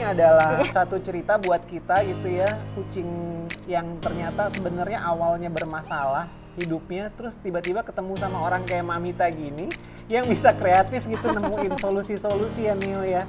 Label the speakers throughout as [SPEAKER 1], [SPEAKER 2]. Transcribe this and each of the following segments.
[SPEAKER 1] adalah satu cerita buat kita gitu ya, kucing yang ternyata sebenarnya awalnya bermasalah hidupnya, terus tiba-tiba ketemu sama orang kayak Mamita gini yang bisa kreatif gitu nemuin solusi-solusi ya Nio ya.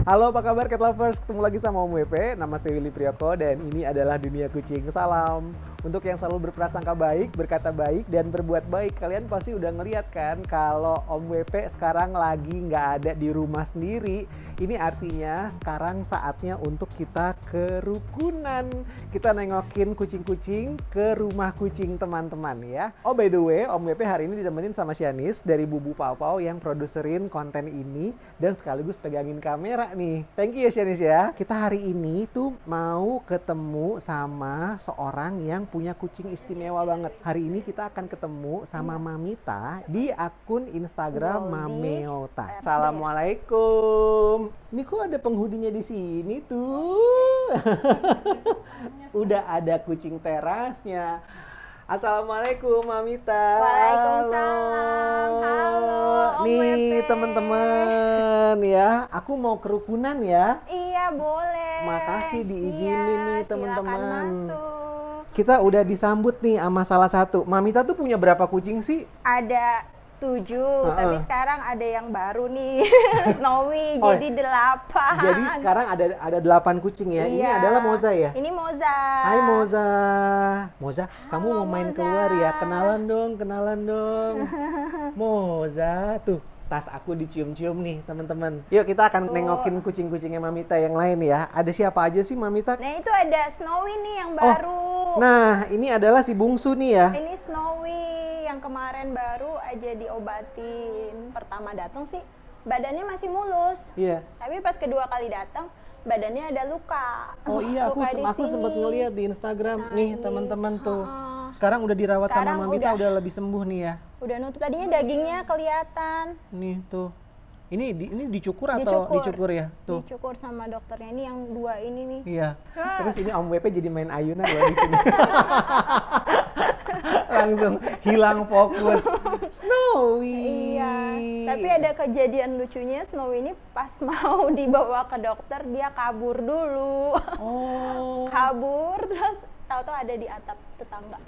[SPEAKER 1] Halo, apa kabar Cat Lovers? Ketemu lagi sama Om WP, nama saya Willy Priyoto dan ini adalah Dunia Kucing. Salam. Untuk yang selalu berprasangka baik, berkata baik, dan berbuat baik, kalian pasti udah ngeliat kan kalau Om WP sekarang lagi nggak ada di rumah sendiri. Ini artinya sekarang saatnya untuk kita kerukunan. Kita nengokin kucing-kucing ke rumah kucing teman-teman ya. Oh by the way, Om WP hari ini ditemenin sama Shanice dari Bubu Pau Pau yang produserin konten ini dan sekaligus pegangin kamera nih. Thank you ya Shanice ya. Kita hari ini tuh mau ketemu sama seorang yang punya kucing istimewa banget. Hari ini kita akan ketemu sama Mamita di akun Instagram Mameota. Assalamualaikum. Ini kok ada penghudinya di sini tuh. Udah ada kucing terasnya. Assalamualaikum Mamita.
[SPEAKER 2] Waalaikumsalam. Halo Om
[SPEAKER 1] Nih
[SPEAKER 2] WP.
[SPEAKER 1] teman-teman ya, aku mau kerukunan ya.
[SPEAKER 2] Iya boleh.
[SPEAKER 1] Makasih diizinin nih
[SPEAKER 2] Silakan
[SPEAKER 1] teman-teman.
[SPEAKER 2] masuk.
[SPEAKER 1] Kita udah disambut nih sama salah satu. Mamita tuh punya berapa kucing sih?
[SPEAKER 2] Ada 7, tapi sekarang ada yang baru nih, Snowy,
[SPEAKER 1] Oh,
[SPEAKER 2] jadi 8.
[SPEAKER 1] Jadi sekarang ada 8 kucing ya. Ini
[SPEAKER 2] Iya.
[SPEAKER 1] adalah Moza ya?
[SPEAKER 2] Ini Moza.
[SPEAKER 1] Hai Moza. Moza, kamu
[SPEAKER 2] Halo,
[SPEAKER 1] mau main
[SPEAKER 2] Moza.
[SPEAKER 1] keluar ya? Kenalan dong. Moza, tuh tas aku dicium-cium nih teman-teman. Yuk kita akan nengokin kucing-kucingnya Mamita yang lain ya. Ada siapa aja sih Mamita?
[SPEAKER 2] Nah itu ada Snowy nih yang baru.
[SPEAKER 1] Nah ini adalah si bungsu nih ya.
[SPEAKER 2] Ini Snowy yang kemarin baru aja diobatin. Pertama datang sih badannya masih mulus.
[SPEAKER 1] Iya.
[SPEAKER 2] Tapi pas kedua kali datang badannya ada luka.
[SPEAKER 1] Oh iya,
[SPEAKER 2] Luka di
[SPEAKER 1] aku
[SPEAKER 2] sini.
[SPEAKER 1] sempat ngeliat di Instagram. Nih
[SPEAKER 2] ini.
[SPEAKER 1] teman-teman tuh. Sekarang udah dirawat
[SPEAKER 2] Sekarang
[SPEAKER 1] sama Mamita,
[SPEAKER 2] udah.
[SPEAKER 1] udah lebih sembuh nih ya.
[SPEAKER 2] Udah nutup, tadinya dagingnya kelihatan.
[SPEAKER 1] Nih tuh. Ini dicukur atau dicukur ya? Tuh.
[SPEAKER 2] Dicukur sama dokternya. Ini yang 2 ini nih.
[SPEAKER 1] Iya.
[SPEAKER 2] Wah.
[SPEAKER 1] Terus ini Om WP jadi main ayunan loh di sini. Langsung hilang fokus. Snowy.
[SPEAKER 2] Iya. Tapi ada kejadian lucunya, Snowy ini pas mau dibawa ke dokter dia kabur dulu.
[SPEAKER 1] Oh.
[SPEAKER 2] Kabur terus tahu-tahu ada di atap tetangga.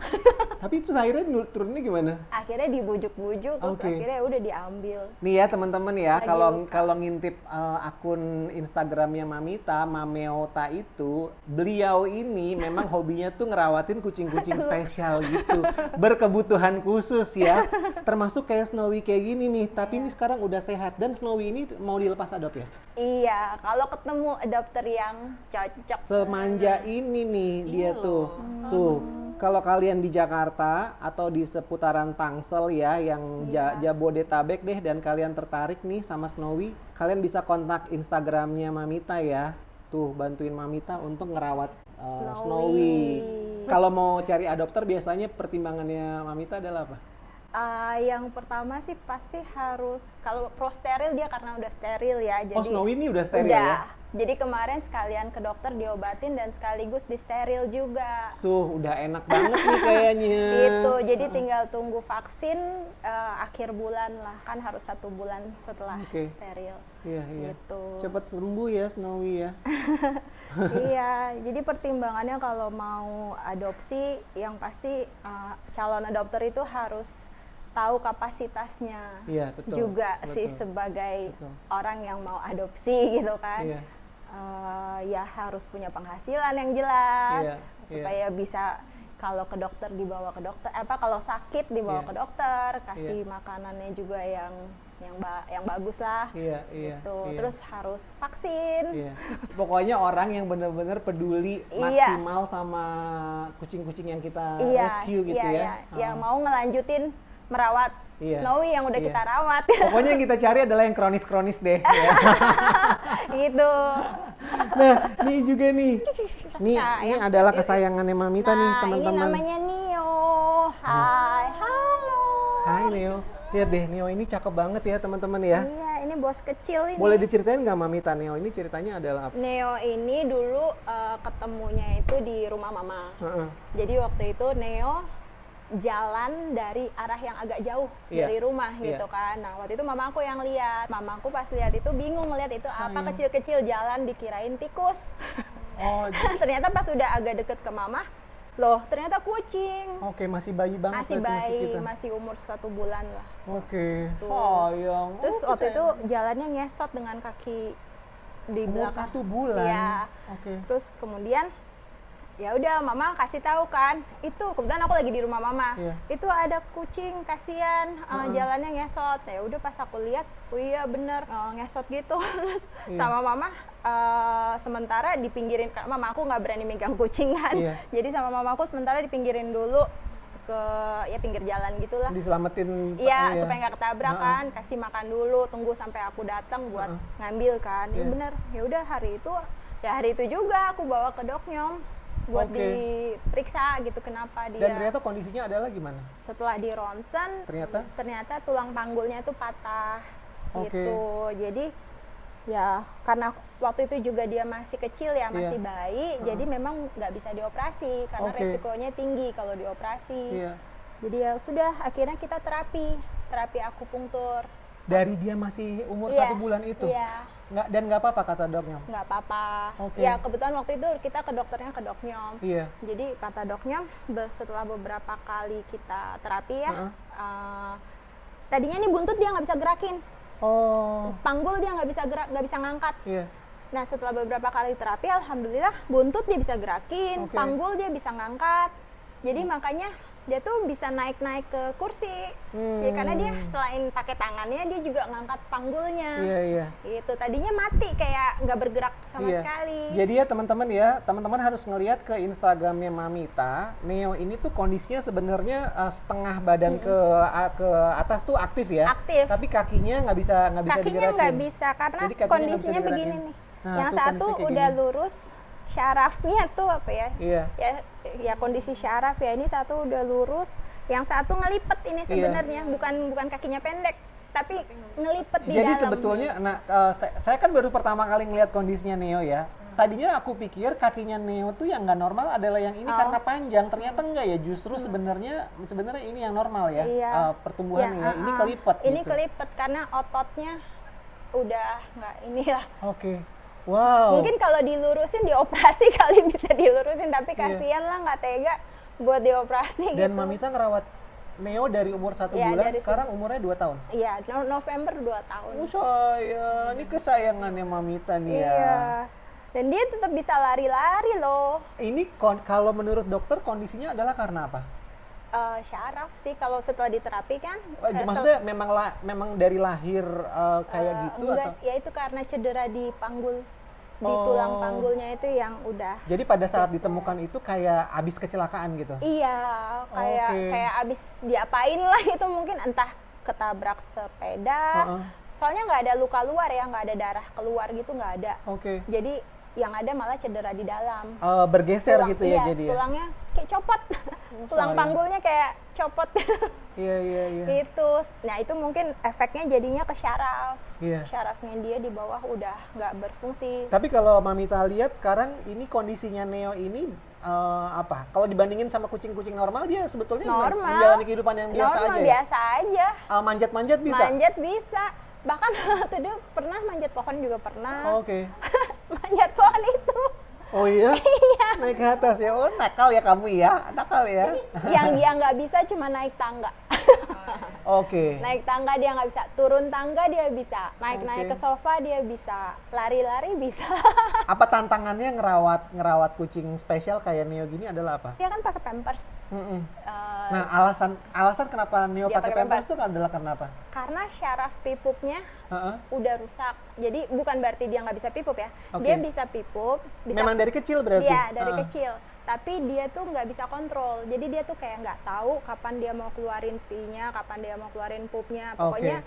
[SPEAKER 1] Tapi itu akhirnya turunnya gimana?
[SPEAKER 2] Akhirnya dibujuk-bujuk terus
[SPEAKER 1] Oke.
[SPEAKER 2] akhirnya udah diambil.
[SPEAKER 1] Nih ya teman-teman ya,
[SPEAKER 2] Lagi
[SPEAKER 1] kalau ngintip akun Instagramnya Mamita, Mameota itu, beliau ini memang hobinya tuh ngerawatin kucing-kucing spesial gitu, berkebutuhan khusus ya, termasuk kayak Snowy kayak gini nih. Tapi ini sekarang udah sehat dan Snowy ini mau dilepas adop ya.
[SPEAKER 2] Iya, kalau ketemu adopter yang cocok.
[SPEAKER 1] Semanja ini nih dia tuh, Kalau kalian di Jakarta atau di seputaran Tangsel ya, yang Jabodetabek deh, dan kalian tertarik nih sama Snowy, kalian bisa kontak Instagramnya Mamita ya. Tuh, bantuin Mamita untuk ngerawat Snowy. Kalau mau cari adopter biasanya pertimbangannya Mamita adalah apa?
[SPEAKER 2] Yang pertama sih pasti harus, kalau pro steril dia karena udah steril ya. Jadi
[SPEAKER 1] Oh, Snowy ini udah steril
[SPEAKER 2] udah.
[SPEAKER 1] ya?
[SPEAKER 2] Jadi kemarin sekalian ke dokter diobatin dan sekaligus di steril juga.
[SPEAKER 1] Tuh, udah enak banget nih kayaknya.
[SPEAKER 2] Itu, jadi tinggal tunggu vaksin akhir bulan lah. Kan harus 1 bulan setelah
[SPEAKER 1] Oke.
[SPEAKER 2] steril.
[SPEAKER 1] Iya.
[SPEAKER 2] Gitu.
[SPEAKER 1] Cepat sembuh ya Snowy ya.
[SPEAKER 2] Iya, jadi pertimbangannya kalau mau adopsi, yang pasti calon adopter itu harus tahu kapasitasnya.
[SPEAKER 1] Iya, betul.
[SPEAKER 2] Juga sih
[SPEAKER 1] betul.
[SPEAKER 2] sebagai
[SPEAKER 1] Betul.
[SPEAKER 2] orang yang mau adopsi gitu kan.
[SPEAKER 1] Iya.
[SPEAKER 2] Ya harus punya penghasilan yang jelas
[SPEAKER 1] Iya,
[SPEAKER 2] supaya bisa kalau ke dokter dibawa ke dokter, kalau sakit dibawa
[SPEAKER 1] Iya.
[SPEAKER 2] ke dokter, kasih makanannya juga yang bagus lah.
[SPEAKER 1] Iya.
[SPEAKER 2] Gitu.
[SPEAKER 1] Iya.
[SPEAKER 2] Terus harus vaksin.
[SPEAKER 1] Iya. Pokoknya orang yang benar-benar peduli
[SPEAKER 2] Iya.
[SPEAKER 1] maksimal sama kucing-kucing yang kita
[SPEAKER 2] Iya,
[SPEAKER 1] rescue gitu
[SPEAKER 2] iya,
[SPEAKER 1] ya.
[SPEAKER 2] yang mau ngelanjutin merawat
[SPEAKER 1] Iya.
[SPEAKER 2] Snowy yang udah
[SPEAKER 1] Iya.
[SPEAKER 2] kita rawat.
[SPEAKER 1] Pokoknya yang kita cari adalah yang kronis-kronis deh. Ya.
[SPEAKER 2] Gitu.
[SPEAKER 1] Nah, nih juga nih. Nih,
[SPEAKER 2] Nah,
[SPEAKER 1] ini adalah kesayangannya Mamita nih,
[SPEAKER 2] Nah,
[SPEAKER 1] teman-teman.
[SPEAKER 2] ini namanya Nio. Hai, halo.
[SPEAKER 1] Hai Neo. Lihat deh, Neo ini cakep banget ya, teman-teman ya.
[SPEAKER 2] Iya, ini bos kecil ini.
[SPEAKER 1] Boleh diceritain nggak Mamita, Neo ini ceritanya adalah apa?
[SPEAKER 2] Neo ini dulu ketemunya itu di rumah mama.
[SPEAKER 1] Heeh.
[SPEAKER 2] Jadi waktu itu Neo jalan dari arah yang agak jauh
[SPEAKER 1] Iya.
[SPEAKER 2] dari rumah
[SPEAKER 1] Iya.
[SPEAKER 2] gitu kan. Nah waktu itu mamaku yang lihat, mamaku pas lihat itu bingung ngeliat itu apa kecil-kecil jalan, dikirain tikus.
[SPEAKER 1] Oh,
[SPEAKER 2] Ternyata pas udah agak deket ke mama, loh ternyata kucing.
[SPEAKER 1] oke, masih bayi banget
[SPEAKER 2] Masih
[SPEAKER 1] berarti
[SPEAKER 2] bayi,
[SPEAKER 1] kita.
[SPEAKER 2] masih umur 1 bulan lah.
[SPEAKER 1] Oke,
[SPEAKER 2] Tuh.
[SPEAKER 1] sayang.
[SPEAKER 2] Terus
[SPEAKER 1] Oh,
[SPEAKER 2] waktu itu
[SPEAKER 1] sayang.
[SPEAKER 2] jalannya ngesot dengan kaki di
[SPEAKER 1] Umur
[SPEAKER 2] belakang.
[SPEAKER 1] 1 bulan.
[SPEAKER 2] Iya.
[SPEAKER 1] Oke.
[SPEAKER 2] Terus kemudian ya udah mama kasih tahu kan, itu kebetulan aku lagi di rumah mama.
[SPEAKER 1] Iya.
[SPEAKER 2] Itu ada kucing, kasihan jalannya ngesot. Ya udah pas aku lihat, oh iya bener ngesot gitu. Terus
[SPEAKER 1] Iya.
[SPEAKER 2] sama mama sementara dipinggirin, karena mama aku nggak berani megang kucing kan.
[SPEAKER 1] Iya.
[SPEAKER 2] Jadi sama mama aku sementara dipinggirin dulu ke ya pinggir jalan gitulah.
[SPEAKER 1] Diselamatin.
[SPEAKER 2] Iya, supaya nggak ketabrak kan, kasih makan dulu, tunggu sampai aku datang buat ngambil kan. Ya
[SPEAKER 1] Iya.
[SPEAKER 2] bener, ya udah hari itu juga aku bawa ke doknyom buat
[SPEAKER 1] Oke.
[SPEAKER 2] diperiksa gitu kenapa dia.
[SPEAKER 1] Dan ternyata kondisinya adalah gimana?
[SPEAKER 2] Setelah di ronsen,
[SPEAKER 1] Ternyata?
[SPEAKER 2] tulang panggulnya itu patah
[SPEAKER 1] Oke.
[SPEAKER 2] gitu. Jadi ya karena waktu itu juga dia masih kecil ya, masih
[SPEAKER 1] Iya.
[SPEAKER 2] bayi, jadi memang nggak bisa dioperasi karena
[SPEAKER 1] Oke.
[SPEAKER 2] resikonya tinggi kalau dioperasi.
[SPEAKER 1] Iya.
[SPEAKER 2] Jadi ya sudah, akhirnya kita terapi akupunktur.
[SPEAKER 1] Dari dia masih umur
[SPEAKER 2] Iya,
[SPEAKER 1] 1 bulan itu?
[SPEAKER 2] Iya,
[SPEAKER 1] Dan nggak apa-apa kata doknya?
[SPEAKER 2] nggak apa-apa.
[SPEAKER 1] Oke.
[SPEAKER 2] Ya kebetulan waktu itu kita ke dokternya ke doknyom.
[SPEAKER 1] Iya.
[SPEAKER 2] Jadi kata doknya setelah beberapa kali kita terapi ya, tadinya nih buntut dia nggak bisa gerakin,
[SPEAKER 1] Oh,
[SPEAKER 2] panggul dia nggak bisa gerak, nggak bisa ngangkat.
[SPEAKER 1] iya.
[SPEAKER 2] Nah setelah beberapa kali terapi, alhamdulillah buntut dia bisa gerakin,
[SPEAKER 1] Oke.
[SPEAKER 2] panggul dia bisa ngangkat. Jadi makanya dia tuh bisa naik-naik ke kursi. Jadi karena dia selain pakai tangannya, dia juga ngangkat panggulnya.
[SPEAKER 1] Iya, iya.
[SPEAKER 2] Gitu. Tadinya mati kayak nggak bergerak sama
[SPEAKER 1] Iya.
[SPEAKER 2] sekali.
[SPEAKER 1] Jadi ya teman-teman harus ngelihat ke Instagramnya Mamita. Neo ini tuh kondisinya sebenarnya setengah badan ke atas tuh aktif ya.
[SPEAKER 2] Aktif.
[SPEAKER 1] Tapi kakinya nggak bisa
[SPEAKER 2] Kakinya
[SPEAKER 1] digerakin.
[SPEAKER 2] nggak bisa karena
[SPEAKER 1] Jadi kakinya nggak
[SPEAKER 2] kondisinya
[SPEAKER 1] bisa
[SPEAKER 2] begini
[SPEAKER 1] digerakin.
[SPEAKER 2] nih.
[SPEAKER 1] Nah,
[SPEAKER 2] Yang
[SPEAKER 1] tuh
[SPEAKER 2] satu
[SPEAKER 1] kondisinya kayak
[SPEAKER 2] udah
[SPEAKER 1] gini.
[SPEAKER 2] lurus, syarafnya tuh apa ya?
[SPEAKER 1] Iya.
[SPEAKER 2] Ya kondisi syaraf ya, ini satu udah lurus, yang satu ngelipet ini
[SPEAKER 1] Iya.
[SPEAKER 2] sebenarnya, bukan kakinya pendek, tapi ngelipet di
[SPEAKER 1] Jadi
[SPEAKER 2] dalam.
[SPEAKER 1] sebetulnya, saya kan baru pertama kali ngelihat kondisinya Neo ya. Tadinya aku pikir kakinya Neo tuh yang nggak normal adalah yang ini karena panjang. Ternyata enggak ya, justru sebenarnya ini yang normal ya.
[SPEAKER 2] Iya.
[SPEAKER 1] Pertumbuhannya ya, ini kelipet
[SPEAKER 2] Ini
[SPEAKER 1] gitu.
[SPEAKER 2] kelipet karena ototnya udah nggak inilah.
[SPEAKER 1] Oke. Wow.
[SPEAKER 2] Mungkin kalau dilurusin dioperasi kali bisa dilurusin, tapi
[SPEAKER 1] Iya.
[SPEAKER 2] kasihan lah nggak tega buat dioperasi
[SPEAKER 1] Dan
[SPEAKER 2] gitu.
[SPEAKER 1] Mamita ngerawat Neo dari umur 1
[SPEAKER 2] Iya,
[SPEAKER 1] bulan,
[SPEAKER 2] dari
[SPEAKER 1] sekarang umurnya 2 tahun.
[SPEAKER 2] Iya, November 2 tahun.
[SPEAKER 1] Sayang, ini kesayangannya Mamita nih ya.
[SPEAKER 2] Iya. Dan dia tetap bisa lari-lari loh.
[SPEAKER 1] Ini kalau menurut dokter kondisinya adalah karena apa?
[SPEAKER 2] Syaraf sih kalau setelah diterapi kan.
[SPEAKER 1] Maksudnya memang dari lahir kayak gitu
[SPEAKER 2] enggak,
[SPEAKER 1] atau?
[SPEAKER 2] ya itu karena cedera di panggul, di
[SPEAKER 1] Oh.
[SPEAKER 2] tulang panggulnya itu yang udah.
[SPEAKER 1] Jadi pada saat ditemukan itu kayak abis kecelakaan gitu?
[SPEAKER 2] Iya,
[SPEAKER 1] Oke.
[SPEAKER 2] kayak abis diapain lah itu, mungkin entah ketabrak sepeda. Soalnya nggak ada luka luar ya, nggak ada darah keluar gitu, nggak ada.
[SPEAKER 1] Oke.
[SPEAKER 2] Jadi yang ada malah cedera di dalam.
[SPEAKER 1] Bergeser gitu ya
[SPEAKER 2] iya,
[SPEAKER 1] jadi ya?
[SPEAKER 2] tulangnya kayak copot. Tulang
[SPEAKER 1] sayang.
[SPEAKER 2] panggulnya kayak copot.
[SPEAKER 1] Iya, iya, iya.
[SPEAKER 2] Gitu. Nah itu mungkin efeknya jadinya ke syaraf.
[SPEAKER 1] Iya.
[SPEAKER 2] Syarafnya dia di bawah udah nggak berfungsi.
[SPEAKER 1] Tapi kalau Mamita lihat sekarang ini kondisinya Neo ini apa? Kalau dibandingin sama kucing-kucing normal, dia sebetulnya
[SPEAKER 2] Normal.
[SPEAKER 1] menjalani kehidupan yang biasa
[SPEAKER 2] Normal,
[SPEAKER 1] aja ya?
[SPEAKER 2] biasa aja.
[SPEAKER 1] Manjat-manjat bisa?
[SPEAKER 2] Manjat bisa. Bahkan waktu itu pernah manjat pohon juga pernah.
[SPEAKER 1] Oke.
[SPEAKER 2] Manjat pohon itu.
[SPEAKER 1] Oh iya? Naik ke atas ya? Oh nakal ya kamu ya? Nakal ya?
[SPEAKER 2] Yang dia nggak bisa cuma naik tangga.
[SPEAKER 1] Oke.
[SPEAKER 2] Naik tangga dia nggak bisa, turun tangga dia bisa, naik-naik
[SPEAKER 1] Oke.
[SPEAKER 2] ke sofa dia bisa, lari-lari bisa.
[SPEAKER 1] Apa tantangannya ngerawat kucing spesial kayak Neo gini adalah apa?
[SPEAKER 2] Dia kan pakai pampers.
[SPEAKER 1] Mm-mm.
[SPEAKER 2] Eh,
[SPEAKER 1] Nah alasan kenapa Neo
[SPEAKER 2] Dia
[SPEAKER 1] pakai
[SPEAKER 2] pakai
[SPEAKER 1] pampers itu adalah kenapa?
[SPEAKER 2] karena syaraf pipupnya
[SPEAKER 1] Heeh.
[SPEAKER 2] udah rusak. Jadi bukan berarti dia nggak bisa pipup ya.
[SPEAKER 1] Oke.
[SPEAKER 2] Dia bisa pipup, bisa.
[SPEAKER 1] Memang dari kecil berarti?
[SPEAKER 2] Iya, dari
[SPEAKER 1] Heeh.
[SPEAKER 2] kecil. Tapi dia tuh nggak bisa kontrol. Jadi dia tuh kayak nggak tahu kapan dia mau keluarin pinya, kapan dia mau keluarin pupnya. Pokoknya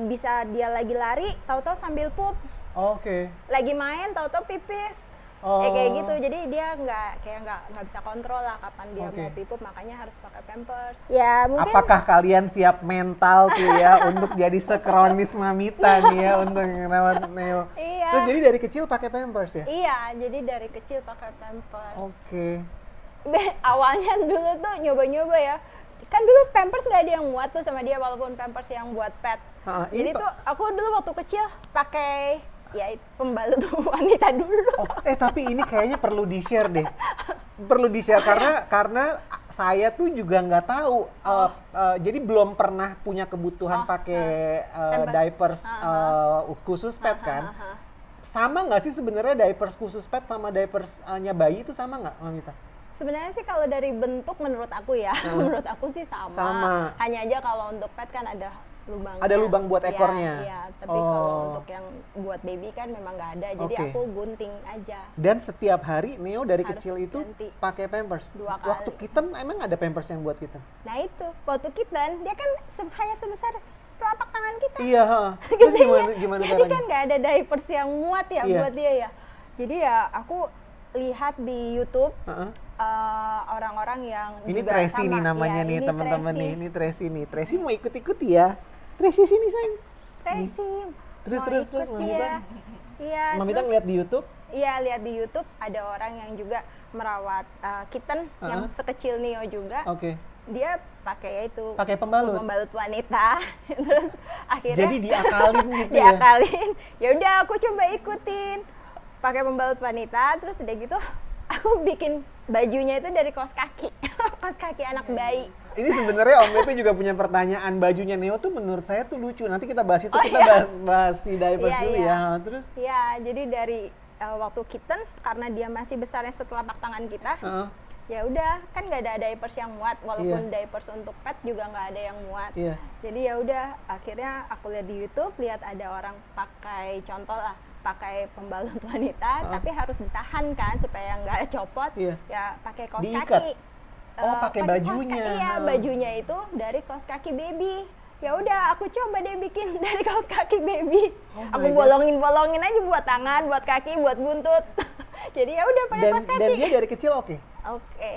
[SPEAKER 2] bisa dia lagi lari, tahu-tahu sambil pup.
[SPEAKER 1] Oke.
[SPEAKER 2] Lagi main, tahu-tahu pipis.
[SPEAKER 1] Oh.
[SPEAKER 2] Kayak gitu. Jadi dia nggak bisa kontrol lah kapan dia
[SPEAKER 1] Oke.
[SPEAKER 2] mau pipup. Makanya harus pakai pampers. Ya mungkin.
[SPEAKER 1] Apakah kalian siap mental tuh ya untuk jadi sekronis Mamita nih ya untuk ngerawat Neo?
[SPEAKER 2] Iya.
[SPEAKER 1] Terus jadi dari kecil pakai pampers ya?
[SPEAKER 2] Iya, jadi dari kecil pakai pampers.
[SPEAKER 1] Oke.
[SPEAKER 2] awalnya dulu tuh nyoba-nyoba ya. Kan dulu Pampers nggak ada yang muat tuh sama dia, walaupun Pampers yang buat pet. Jadi tuh aku dulu waktu kecil pakai ya pembalut wanita dulu.
[SPEAKER 1] Tapi ini kayaknya perlu di-share deh. Perlu di-share karena saya tuh juga nggak tahu. Jadi belum pernah punya kebutuhan pakai diapers khusus pet kan. Sama nggak sih sebenarnya diapers khusus pet sama diapersnya bayi itu sama nggak, Mamita?
[SPEAKER 2] Sebenarnya sih kalau dari bentuk menurut aku ya, menurut aku sih sama. Hanya aja kalau untuk pet kan ada lubangnya.
[SPEAKER 1] Ada lubang buat ekornya?
[SPEAKER 2] Iya, tapi kalau untuk yang buat baby kan memang nggak ada, jadi aku gunting aja.
[SPEAKER 1] Dan setiap hari Neo dari
[SPEAKER 2] Harus
[SPEAKER 1] kecil itu
[SPEAKER 2] ganti.
[SPEAKER 1] pakai Pampers?
[SPEAKER 2] 2 kali.
[SPEAKER 1] Waktu kitten emang ada Pampers yang buat kitten?
[SPEAKER 2] Nah itu, waktu kitten dia kan hanya sebesar telapak tangan kita.
[SPEAKER 1] Iya, terus gimana
[SPEAKER 2] Jadi
[SPEAKER 1] caranya?
[SPEAKER 2] kan nggak ada diapers yang muat ya
[SPEAKER 1] Iya.
[SPEAKER 2] buat dia ya. Jadi ya aku lihat di YouTube orang-orang yang
[SPEAKER 1] Ini
[SPEAKER 2] juga
[SPEAKER 1] Tracy
[SPEAKER 2] sama.
[SPEAKER 1] nih namanya
[SPEAKER 2] Ya,
[SPEAKER 1] nih
[SPEAKER 2] ini
[SPEAKER 1] teman-teman
[SPEAKER 2] Tracy.
[SPEAKER 1] nih. Ini Tracy nih. Tracy mau ikut-ikut ya? Tracy sini sayang.
[SPEAKER 2] Tracy.
[SPEAKER 1] Terus,
[SPEAKER 2] mau
[SPEAKER 1] terus,
[SPEAKER 2] ikut
[SPEAKER 1] Mamita?
[SPEAKER 2] dia. Iya.
[SPEAKER 1] Mamita
[SPEAKER 2] terus-
[SPEAKER 1] ngeliat di YouTube?
[SPEAKER 2] Iya, lihat di YouTube ada orang yang juga merawat kitten yang sekecil Neo juga.
[SPEAKER 1] Oke.
[SPEAKER 2] Dia pakai ya itu
[SPEAKER 1] Pakai pembalut?
[SPEAKER 2] pembalut wanita. Terus akhirnya
[SPEAKER 1] Jadi diakalin gitu ya?
[SPEAKER 2] diakalin. Ya udah aku coba ikutin. Pakai pembalut wanita, terus udah gitu aku bikin bajunya itu dari kaos kaki. Kaos kaki anak bayi.
[SPEAKER 1] Ini sebenarnya Om Pepe juga punya pertanyaan, bajunya Neo tuh menurut saya tuh lucu. Nanti kita bahas itu, bahas si diapers
[SPEAKER 2] Iya,
[SPEAKER 1] dulu
[SPEAKER 2] iya.
[SPEAKER 1] ya. Terus?
[SPEAKER 2] Ya, jadi dari waktu kitten karena dia masih besarnya setelapak tangan kita. Ya udah, kan nggak ada diapers yang muat, walaupun diapers untuk pet juga nggak ada yang muat.
[SPEAKER 1] Iya.
[SPEAKER 2] Jadi ya udah, akhirnya aku lihat di YouTube, lihat ada orang pakai contoh lah, pakai pembalut wanita, tapi harus ditahan kan supaya nggak copot.
[SPEAKER 1] Iya.
[SPEAKER 2] Ya pakai kaos
[SPEAKER 1] Diikat?
[SPEAKER 2] kaki.
[SPEAKER 1] Pakai
[SPEAKER 2] kaos
[SPEAKER 1] bajunya.
[SPEAKER 2] kaki, iya, bajunya itu dari kaos kaki baby. Ya udah, aku coba deh bikin dari kaos kaki baby. Aku bolongin aja buat tangan, buat kaki, buat buntut. Jadi ya udah pakai kaos kaki.
[SPEAKER 1] Dan dia dari kecil oke?
[SPEAKER 2] Oke.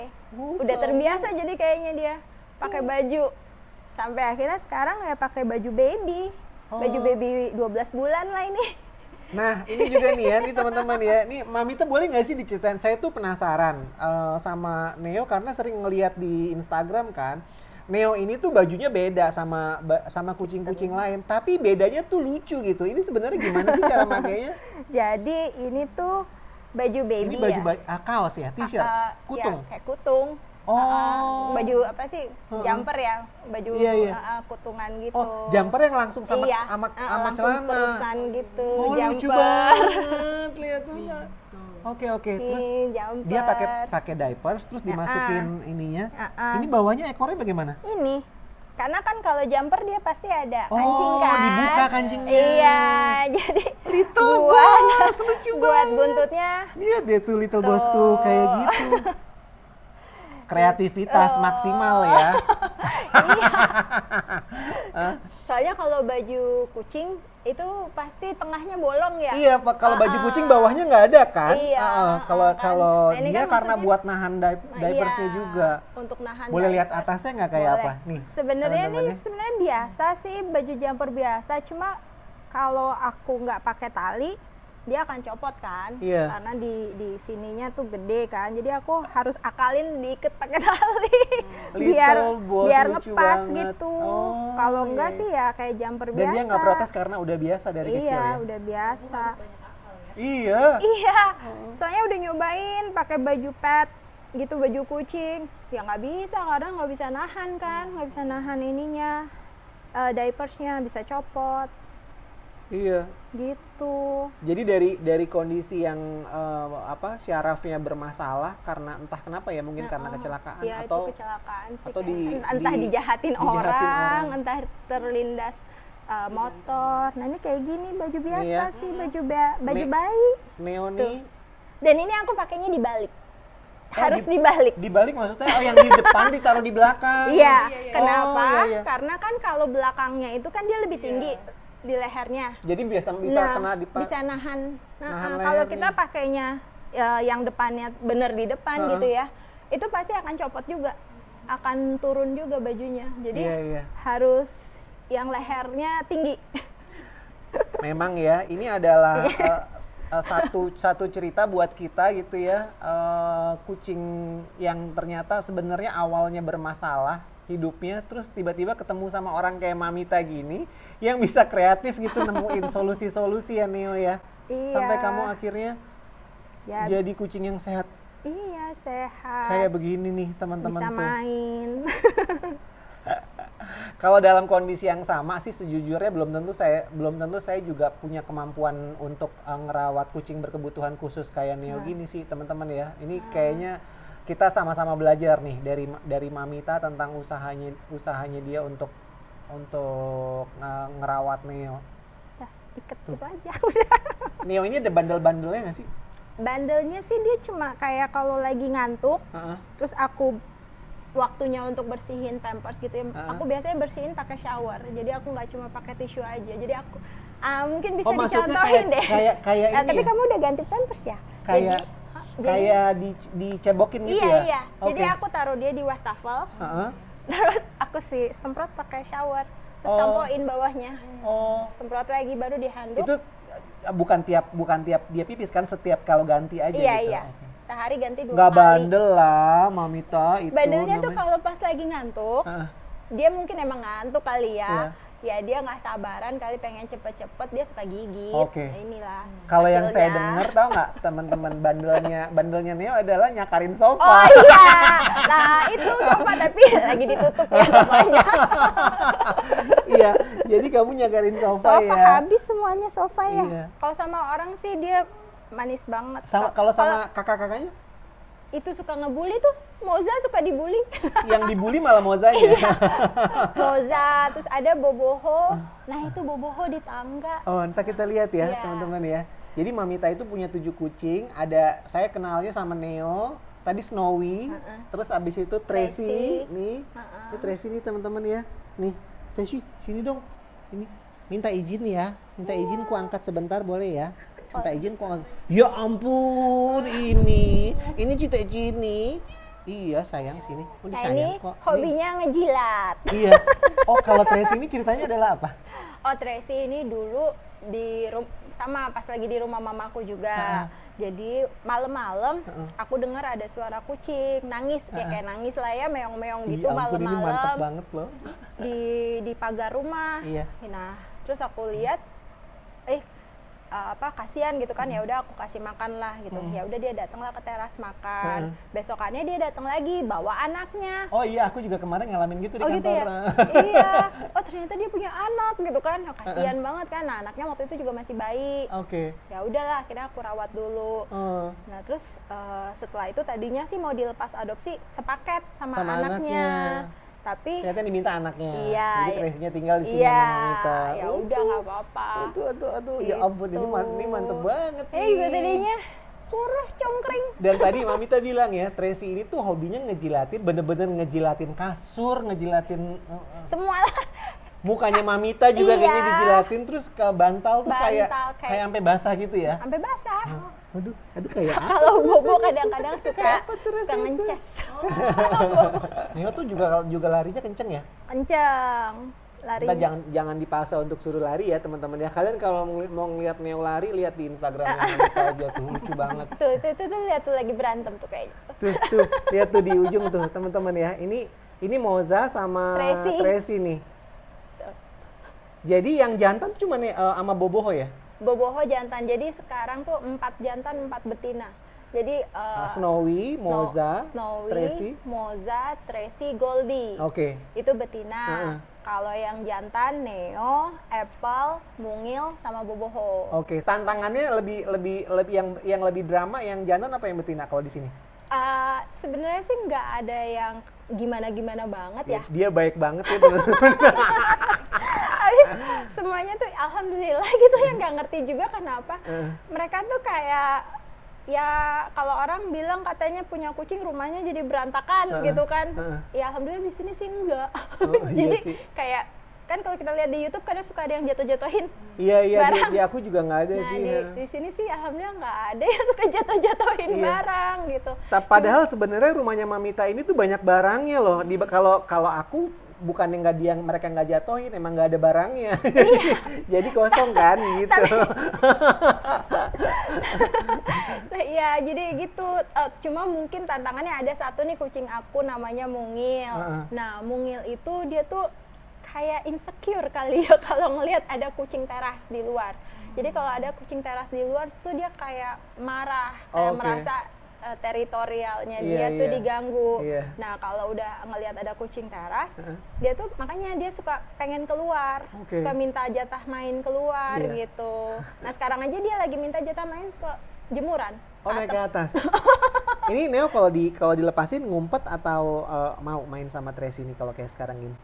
[SPEAKER 2] Udah terbiasa jadi kayaknya dia pakai baju. Sampai akhirnya sekarang ya pakai baju baby. Baju baby 12 bulan lah ini.
[SPEAKER 1] Nah, ini juga nih ya, nih teman-teman ya. Nih, Mamita boleh nggak sih diceritain? Saya tuh penasaran sama Neo karena sering ngeliat di Instagram kan. Neo ini tuh bajunya beda sama kucing-kucing lain, tapi bedanya tuh lucu gitu. Ini sebenarnya gimana sih cara makainya?
[SPEAKER 2] Jadi ini tuh baju baby
[SPEAKER 1] Ini baju
[SPEAKER 2] ya.
[SPEAKER 1] kaos ya, t-shirt, kutung.
[SPEAKER 2] Ya, kayak kutung. Baju apa sih? Jumper ya, baju kutungan gitu.
[SPEAKER 1] Oh, jumper yang langsung sama sama
[SPEAKER 2] langsung
[SPEAKER 1] celana.
[SPEAKER 2] terusan gitu,
[SPEAKER 1] Oh, lucu
[SPEAKER 2] jumper.
[SPEAKER 1] banget, lihat tuh. Oke. Terus
[SPEAKER 2] Jumper.
[SPEAKER 1] dia pakai diapers terus dimasukin ininya. Ini bawahnya ekornya bagaimana?
[SPEAKER 2] Ini. Karena kan kalau jumper dia pasti ada kancing kan.
[SPEAKER 1] Dibuka kancingnya.
[SPEAKER 2] Iya, jadi
[SPEAKER 1] Little Boss, lucu
[SPEAKER 2] buat
[SPEAKER 1] banget.
[SPEAKER 2] buntutnya.
[SPEAKER 1] Lihat dia tuh Little Boss tuh kayak gitu. Kreativitas maksimal ya.
[SPEAKER 2] Soalnya kalau baju kucing itu pasti tengahnya bolong ya.
[SPEAKER 1] Iya, kalau baju kucing bawahnya nggak ada kan?
[SPEAKER 2] Iya.
[SPEAKER 1] Kalau
[SPEAKER 2] Nah, ini
[SPEAKER 1] dia
[SPEAKER 2] kan
[SPEAKER 1] karena
[SPEAKER 2] maksudnya-
[SPEAKER 1] buat nahan diapersnya
[SPEAKER 2] Iya,
[SPEAKER 1] juga.
[SPEAKER 2] Untuk nahan
[SPEAKER 1] Boleh lihat
[SPEAKER 2] diapers.
[SPEAKER 1] atasnya nggak kayak
[SPEAKER 2] Boleh.
[SPEAKER 1] apa? Nih.
[SPEAKER 2] Sebenarnya
[SPEAKER 1] teman-teman ya.
[SPEAKER 2] sebenarnya biasa sih, baju jumper biasa, cuma kalau aku nggak pakai tali dia akan copot kan.
[SPEAKER 1] Iya.
[SPEAKER 2] Karena di sininya tuh gede kan. Jadi aku harus akalin diikat pakai tali.
[SPEAKER 1] Little Boss,
[SPEAKER 2] biar
[SPEAKER 1] lucu
[SPEAKER 2] ngepas
[SPEAKER 1] banget.
[SPEAKER 2] gitu.
[SPEAKER 1] Oh,
[SPEAKER 2] Kalau enggak
[SPEAKER 1] iya.
[SPEAKER 2] sih ya kayak jumper
[SPEAKER 1] Dan
[SPEAKER 2] biasa.
[SPEAKER 1] dia nggak protes karena udah biasa dari kecil
[SPEAKER 2] Iya,
[SPEAKER 1] ya?
[SPEAKER 2] udah biasa.
[SPEAKER 1] Iya.
[SPEAKER 2] Iya, soalnya udah nyobain pakai baju pet gitu, baju kucing, ya nggak bisa, kadang nggak bisa nahan kan, nggak bisa nahan ininya, diapersnya bisa copot,
[SPEAKER 1] Iya.
[SPEAKER 2] gitu.
[SPEAKER 1] Jadi dari kondisi yang syarafnya bermasalah karena entah kenapa ya, mungkin karena kecelakaan
[SPEAKER 2] Ya
[SPEAKER 1] atau
[SPEAKER 2] itu kecelakaan sih,
[SPEAKER 1] atau
[SPEAKER 2] kayaknya. Entah dijahatin orang, entah terlindas motor. Nah ini kayak gini baju biasa
[SPEAKER 1] ya.
[SPEAKER 2] sih, baju bayi.
[SPEAKER 1] Neo nih.
[SPEAKER 2] Dan ini aku pakainya dibalik. Harus dibalik.
[SPEAKER 1] Dibalik maksudnya yang di depan ditaruh di belakang.
[SPEAKER 2] Iya, kenapa?
[SPEAKER 1] Oh, iya.
[SPEAKER 2] Karena kan kalau belakangnya itu kan dia lebih tinggi di lehernya.
[SPEAKER 1] Jadi bisa kena di
[SPEAKER 2] bisa nahan.
[SPEAKER 1] nahan
[SPEAKER 2] Kalau
[SPEAKER 1] lehernya.
[SPEAKER 2] kita pakainya yang depannya bener di depan gitu ya, itu pasti akan copot juga, akan turun juga bajunya. Jadi
[SPEAKER 1] Iya.
[SPEAKER 2] harus yang lehernya tinggi.
[SPEAKER 1] Memang ya, ini adalah satu cerita buat kita gitu ya, kucing yang ternyata sebenarnya awalnya bermasalah hidupnya, terus tiba-tiba ketemu sama orang kayak Mamita gini yang bisa kreatif gitu nemuin solusi-solusi ya Neo ya.
[SPEAKER 2] Iya.
[SPEAKER 1] Sampai kamu akhirnya
[SPEAKER 2] Ya,
[SPEAKER 1] jadi kucing yang sehat
[SPEAKER 2] iya sehat.
[SPEAKER 1] kayak begini nih teman-teman
[SPEAKER 2] Bisa
[SPEAKER 1] tuh.
[SPEAKER 2] main.
[SPEAKER 1] Kalau dalam kondisi yang sama sih sejujurnya belum tentu saya juga punya kemampuan untuk ngerawat kucing berkebutuhan khusus kayak Neo gini sih teman-teman ya. Ini kayaknya kita sama-sama belajar nih dari Mamita tentang usahanya dia untuk ngerawat Neo.
[SPEAKER 2] Dah, iket gitu aja udah.
[SPEAKER 1] Neo ini ada bandel-bandelnya nggak sih?
[SPEAKER 2] Bandelnya sih dia cuma kayak kalau lagi ngantuk, terus aku waktunya untuk bersihin Pampers gitu ya. Aku biasanya bersihin pakai shower. Jadi aku nggak cuma pakai tisu aja. Jadi aku mungkin bisa
[SPEAKER 1] maksudnya
[SPEAKER 2] dicontohin deh.
[SPEAKER 1] kayak ini
[SPEAKER 2] tapi
[SPEAKER 1] ya?
[SPEAKER 2] kamu udah ganti Pampers ya?
[SPEAKER 1] Kayak kayak dicebokin gitu ya?
[SPEAKER 2] Iya.
[SPEAKER 1] Oke.
[SPEAKER 2] Jadi aku taruh dia di wastafel.
[SPEAKER 1] Heeh.
[SPEAKER 2] Terus aku semprot pakai shower. Terus sampoin bawahnya.
[SPEAKER 1] Oh,
[SPEAKER 2] Semprot lagi baru dihanduk.
[SPEAKER 1] itu bukan tiap dia pipis kan, setiap kalau ganti aja
[SPEAKER 2] Iya,
[SPEAKER 1] gitu.
[SPEAKER 2] iya.
[SPEAKER 1] Oke.
[SPEAKER 2] Sehari ganti 2
[SPEAKER 1] Nggak
[SPEAKER 2] kali.
[SPEAKER 1] bandel lah Mamita itu
[SPEAKER 2] Bandelnya tuh
[SPEAKER 1] namanya.
[SPEAKER 2] kalau pas lagi ngantuk,
[SPEAKER 1] Heeh.
[SPEAKER 2] dia mungkin emang ngantuk kali
[SPEAKER 1] Iya.
[SPEAKER 2] ya. Ya dia nggak sabaran kali pengen cepet-cepet, dia suka gigit.
[SPEAKER 1] Oke.
[SPEAKER 2] Nah, inilah.
[SPEAKER 1] Kalau yang saya
[SPEAKER 2] hasilnya.
[SPEAKER 1] dengar tahu nggak teman-teman, bandelnya Neo adalah nyakarin sofa.
[SPEAKER 2] Oh iya, nah itu sofa tapi lagi ditutup ya sofanya.
[SPEAKER 1] Iya, jadi kamu nyakarin sofa,
[SPEAKER 2] Sofa
[SPEAKER 1] ya.
[SPEAKER 2] habis semuanya sofa ya.
[SPEAKER 1] Iya.
[SPEAKER 2] Kalau sama orang sih dia manis banget.
[SPEAKER 1] Kalau sama kakak-kakaknya
[SPEAKER 2] itu suka ngebully tuh, Moza suka dibully.
[SPEAKER 1] yang dibully malah Mozanya.
[SPEAKER 2] Iya. Moza, terus ada Boboho. Nah itu Boboho di tangga.
[SPEAKER 1] Oh, ntar kita lihat ya,
[SPEAKER 2] Iya.
[SPEAKER 1] teman-teman ya. Jadi Mamita itu punya 7 kucing. Ada, saya kenalnya sama Neo. Tadi Snowy, terus abis itu Tracy.
[SPEAKER 2] Tracy.
[SPEAKER 1] Nih, ini Tracy nih teman-teman ya. Nih, Tracy, sini dong. Ini, minta izin ya. Minta izin ku angkat sebentar boleh ya? Minta izin ku angkat. Ya ampun, ini Cita Cini. Iya sayang sini. Oh,
[SPEAKER 2] Nah
[SPEAKER 1] disayang
[SPEAKER 2] ini
[SPEAKER 1] kok.
[SPEAKER 2] hobinya ngejilat.
[SPEAKER 1] Iya. Oh, kalau Tracy ini ceritanya adalah apa?
[SPEAKER 2] Oh Tracy ini dulu sama pas lagi di rumah mamaku juga. Jadi malam-malam aku dengar ada suara kucing nangis, ya kayak nangis lah ya, meong-meong gitu
[SPEAKER 1] Iya ampun, ini mantep
[SPEAKER 2] malam-malam
[SPEAKER 1] banget loh.
[SPEAKER 2] di pagar rumah.
[SPEAKER 1] Iya.
[SPEAKER 2] Nah terus aku lihat, kasihan gitu kan, ya udah aku kasih makan lah gitu. Ya udah dia datanglah ke teras makan. Besokannya dia datang lagi bawa anaknya.
[SPEAKER 1] Oh iya, aku juga kemarin ngalamin gitu di
[SPEAKER 2] Oh
[SPEAKER 1] kantor.
[SPEAKER 2] gitu ya? Iya. Oh ternyata dia punya anak gitu kan. Oh, kasihan banget kan. Nah, anaknya waktu itu juga masih bayi.
[SPEAKER 1] Oke.
[SPEAKER 2] Ya udahlah, akhirnya aku rawat dulu. Nah, terus setelah itu tadinya sih mau dilepas adopsi sepaket sama anaknya. Tapi
[SPEAKER 1] ternyata diminta anaknya.
[SPEAKER 2] Iya.
[SPEAKER 1] Jadi Tracy-nya tinggal di sini
[SPEAKER 2] iya,
[SPEAKER 1] sama Mamita.
[SPEAKER 2] ya udah nggak apa-apa.
[SPEAKER 1] Aduh, ya ampun, ini mantep banget nih.
[SPEAKER 2] Juga tadinya kurus congkring.
[SPEAKER 1] Dan tadi Mamita bilang ya, Tracy ini tuh hobinya ngejilatin, bener-bener ngejilatin kasur, ngejilatin
[SPEAKER 2] Semua lah.
[SPEAKER 1] mukanya Mamita juga
[SPEAKER 2] Iya.
[SPEAKER 1] kayaknya dijilatin, terus ke bantal tuh kayak
[SPEAKER 2] kayak
[SPEAKER 1] sampai basah gitu ya.
[SPEAKER 2] Sampai basah.
[SPEAKER 1] Aduh kayak apa?
[SPEAKER 2] Kalau Bobo kadang-kadang suka
[SPEAKER 1] rasanya?
[SPEAKER 2] ngences.
[SPEAKER 1] Neo tuh juga larinya kenceng ya.
[SPEAKER 2] Kenceng. Lari.
[SPEAKER 1] Kita jangan dipaksa untuk suruh lari ya teman-teman ya. Kalian kalau mau ngeliat Neo lari, lihat di Instagramnya Mamita aja tuh, lucu banget.
[SPEAKER 2] Tuh lihat tuh lagi berantem tuh kayaknya.
[SPEAKER 1] Tuh, lihat tuh di ujung tuh teman-teman ya. Ini Moza sama Tracy nih. Jadi yang jantan cuma nih sama Boboho ya?
[SPEAKER 2] Boboho jantan. Jadi sekarang tuh 4 jantan, 4 betina. Jadi
[SPEAKER 1] Snowy, Moza,
[SPEAKER 2] Snowy,
[SPEAKER 1] Tracy.
[SPEAKER 2] Moza, Tracy, Goldie.
[SPEAKER 1] Oke.
[SPEAKER 2] Itu betina. Kalau yang jantan Neo, Apple, Mungil, sama Boboho.
[SPEAKER 1] Oke. Tantangannya lebih yang lebih drama yang jantan apa yang betina kalau di sini?
[SPEAKER 2] Sebenarnya sih nggak ada yang gimana-gimana banget ya.
[SPEAKER 1] Dia baik banget ya teman-teman.
[SPEAKER 2] Habis semuanya tuh alhamdulillah gitu ya, nggak ngerti juga kenapa. Mereka tuh kayak ya kalau orang bilang katanya punya kucing rumahnya jadi berantakan gitu kan. Ya alhamdulillah di sini sih enggak. Jadi
[SPEAKER 1] sih.
[SPEAKER 2] kayak kan kalau kita lihat di YouTube kadang suka ada yang jatuh-jatuhin.
[SPEAKER 1] Iya di aku juga nggak ada
[SPEAKER 2] Nah,
[SPEAKER 1] sih.
[SPEAKER 2] di sini sih alhamdulillah nggak ada yang suka jatuh-jatuhin barang gitu.
[SPEAKER 1] Padahal sebenarnya rumahnya Mamita ini tuh banyak barangnya loh. Kalau aku bukannya mereka nggak jatuhin, emang nggak ada barangnya. Jadi kosong kan gitu.
[SPEAKER 2] Iya, jadi gitu. Cuma mungkin tantangannya ada satu nih, kucing aku namanya Mungil. Nah, Mungil itu dia tuh kayak insecure kali ya kalau ngelihat ada kucing teras di luar. Jadi kalau ada kucing teras di luar tuh dia kayak marah, kayak merasa teritorialnya dia tuh diganggu. Nah, kalau udah ngelihat ada kucing teras, dia tuh makanya dia suka pengen keluar, suka minta jatah main keluar gitu. Nah, sekarang aja dia lagi minta jatah main ke jemuran.
[SPEAKER 1] Oh, naik ke atas. Ini Neo kalau dilepasin ngumpet atau mau main sama Tracy ini kalau kayak sekarang gini?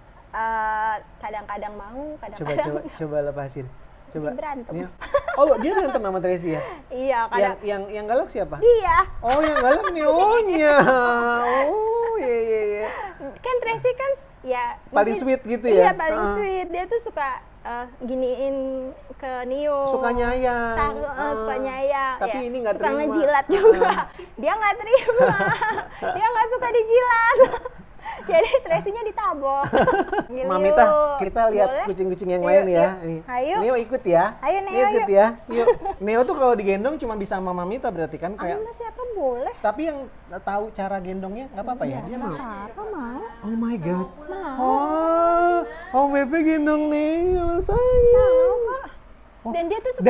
[SPEAKER 2] Kadang-kadang mau, kadang-kadang
[SPEAKER 1] coba lepasin. Coba.
[SPEAKER 2] Berantem.
[SPEAKER 1] Neo. Oh, dia berantem sama Tracy ya?
[SPEAKER 2] Iya, kadang.
[SPEAKER 1] Yang galak siapa?
[SPEAKER 2] Dia.
[SPEAKER 1] Oh, yang galak Neo-nya. Oh, iya.
[SPEAKER 2] Kan Tracy kan ya
[SPEAKER 1] paling sweet gitu ya?
[SPEAKER 2] Iya, paling sweet. Dia tuh suka giniin ke Neo.
[SPEAKER 1] Suka nyayang.
[SPEAKER 2] Suka nyayang.
[SPEAKER 1] Tapi
[SPEAKER 2] ya,
[SPEAKER 1] ini nggak terima.
[SPEAKER 2] Suka ngejilat juga. Dia nggak terima. Dia nggak suka dijilat. Jadi Tracy-nya ditabok.
[SPEAKER 1] Mamita, kita lihat kucing-kucing yang lain ya.
[SPEAKER 2] Ayo.
[SPEAKER 1] Neo ikut ya.
[SPEAKER 2] Ayo Neo,
[SPEAKER 1] ikut ya. Yuk. Neo tuh kalau digendong cuma bisa sama Mamita berarti kan kayak.
[SPEAKER 2] Sama siapa boleh.
[SPEAKER 1] Tapi yang tahu cara gendongnya nggak apa-apa ya? Dia mau.
[SPEAKER 2] Apa mau?
[SPEAKER 1] Oh my god.
[SPEAKER 2] Mau.
[SPEAKER 1] Oh, Mepe gendong Neo, sayang.
[SPEAKER 2] Oh. Dan dia tuh suka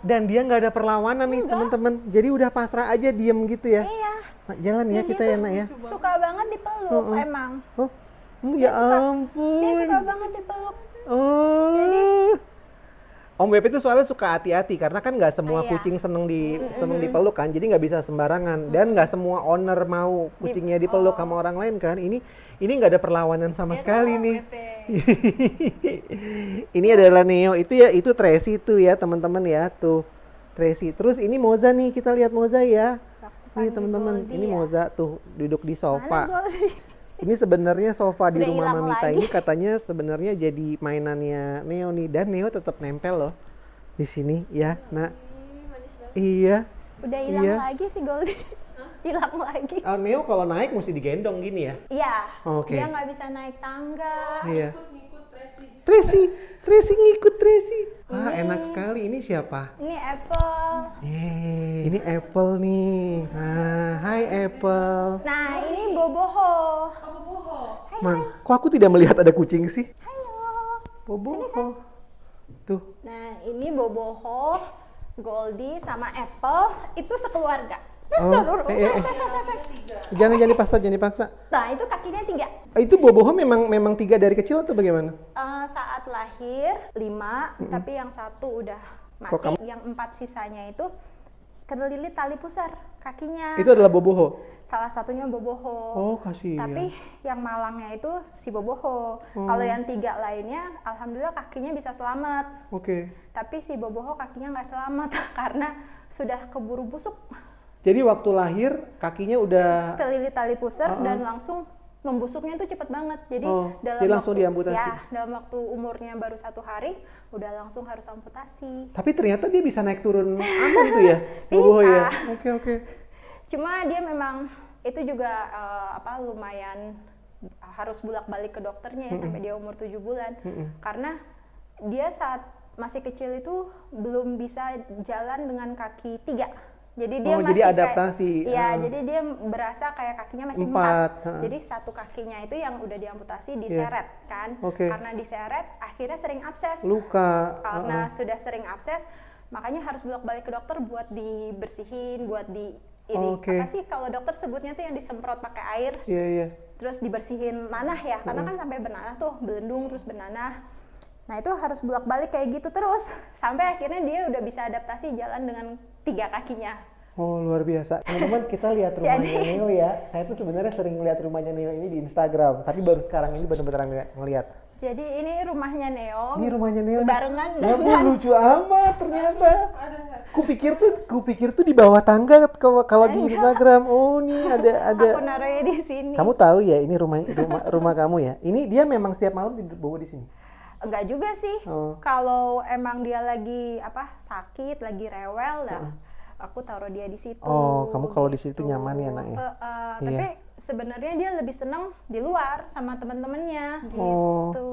[SPEAKER 1] dan dia nggak ada perlawanan nih teman-teman. Jadi udah pasrah aja diem gitu ya.
[SPEAKER 2] Iya.
[SPEAKER 1] Nah, jalan ya kita ya nak ya.
[SPEAKER 2] Suka banget dipeluk emang.
[SPEAKER 1] Oh, ya ampun.
[SPEAKER 2] Dia suka banget dipeluk.
[SPEAKER 1] Oh. Om Bepi itu soalnya suka hati-hati karena kan nggak semua kucing seneng dipeluk kan, jadi nggak bisa sembarangan dan nggak semua owner mau kucingnya dipeluk sama orang lain kan. Ini nggak ada perlawanan sama sekali nih. Ini adalah Neo, itu Tracy tuh ya teman-teman ya tuh Tracy. Terus ini Moza nih, kita lihat Moza ya. Nih teman-teman, ini Moza tuh duduk di sofa. Ini sebenarnya sofa di rumah Mamita ini katanya sebenarnya jadi mainannya Neo nih, dan Neo tetap nempel loh di sini ya, nak. Iya.
[SPEAKER 2] Udah hilang lagi si Goldie. Hilang lagi.
[SPEAKER 1] Neo kalau naik mesti digendong gini ya?
[SPEAKER 2] Iya.
[SPEAKER 1] Oke.
[SPEAKER 2] Dia nggak bisa naik tangga.
[SPEAKER 1] Iya. Tracy ngikut Tracy. Enak sekali. Ini siapa?
[SPEAKER 2] Ini Apple.
[SPEAKER 1] Ini Apple nih. Hai Apple.
[SPEAKER 2] Nah, ini Boboho.
[SPEAKER 1] Kok aku tidak melihat ada kucing sih?
[SPEAKER 2] Halo.
[SPEAKER 1] Boboho. Tuh.
[SPEAKER 2] Nah, ini Boboho, Goldie sama Apple itu sekeluarga.
[SPEAKER 1] Jangan dipaksa.
[SPEAKER 2] Nah, itu kakinya 3.
[SPEAKER 1] Itu Boboho memang 3 dari kecil atau bagaimana?
[SPEAKER 2] Saat lahir 5, tapi yang 1 udah mati. Yang 4 sisanya itu kelilit tali pusar kakinya.
[SPEAKER 1] Itu adalah Boboho?
[SPEAKER 2] Salah satunya Boboho.
[SPEAKER 1] Oh, kasihan.
[SPEAKER 2] Tapi yang malangnya itu si Boboho. Kalau yang 3 lainnya, alhamdulillah kakinya bisa selamat.
[SPEAKER 1] Oke.
[SPEAKER 2] Tapi si Boboho kakinya nggak selamat karena sudah keburu busuk.
[SPEAKER 1] Jadi waktu lahir kakinya udah
[SPEAKER 2] kelilit tali pusar dan langsung membusuknya tuh cepet banget. Jadi
[SPEAKER 1] langsung diamputasi.
[SPEAKER 2] Ya, dalam waktu umurnya baru 1 hari udah langsung harus amputasi.
[SPEAKER 1] Tapi ternyata dia bisa naik turun aman tuh ya, Boboho ya. Oke.
[SPEAKER 2] Cuma dia memang itu juga lumayan harus bolak-balik ke dokternya ya sampai dia umur 7 bulan. Karena dia saat masih kecil itu belum bisa jalan dengan kaki 3. Jadi dia masih
[SPEAKER 1] adaptasi.
[SPEAKER 2] Jadi dia berasa kayak kakinya masih 4. Jadi 1 kakinya itu yang udah diamputasi diseret kan. Karena diseret akhirnya sering abses.
[SPEAKER 1] Luka.
[SPEAKER 2] Karena sudah sering abses, makanya harus bolak-balik ke dokter buat dibersihin, buat apa sih kalau dokter sebutnya tuh yang disemprot pakai air.
[SPEAKER 1] Iya.
[SPEAKER 2] Terus dibersihin nanah ya, karena kan sampai bernanah tuh, belendung terus bernanah. Nah, itu harus bolak-balik kayak gitu terus sampai akhirnya dia udah bisa adaptasi jalan dengan 3 kakinya.
[SPEAKER 1] Oh, luar biasa. Teman-teman, kita lihat rumahnya Neo ya. Saya tuh sebenarnya sering lihat rumahnya Neo ini di Instagram, tapi baru sekarang ini benar-benar ngelihat.
[SPEAKER 2] Jadi ini rumahnya Neo.
[SPEAKER 1] Ini rumahnya Neo.
[SPEAKER 2] Barengan
[SPEAKER 1] dengan lucu amat ternyata. Kupikir tuh di bawah tangga kalau di Instagram. Oh, nih ada.
[SPEAKER 2] Aku naruhnya di sini.
[SPEAKER 1] Kamu tahu ya ini rumah kamu ya. Ini dia memang setiap malam dibawa di sini.
[SPEAKER 2] Enggak juga sih. Kalau emang dia lagi sakit, lagi rewel aku taruh dia di situ.
[SPEAKER 1] Oh, kamu kalau di situ nyaman ya, nak ya.
[SPEAKER 2] Tapi sebenarnya dia lebih seneng di luar sama teman-temannya
[SPEAKER 1] Oh.
[SPEAKER 2] gitu.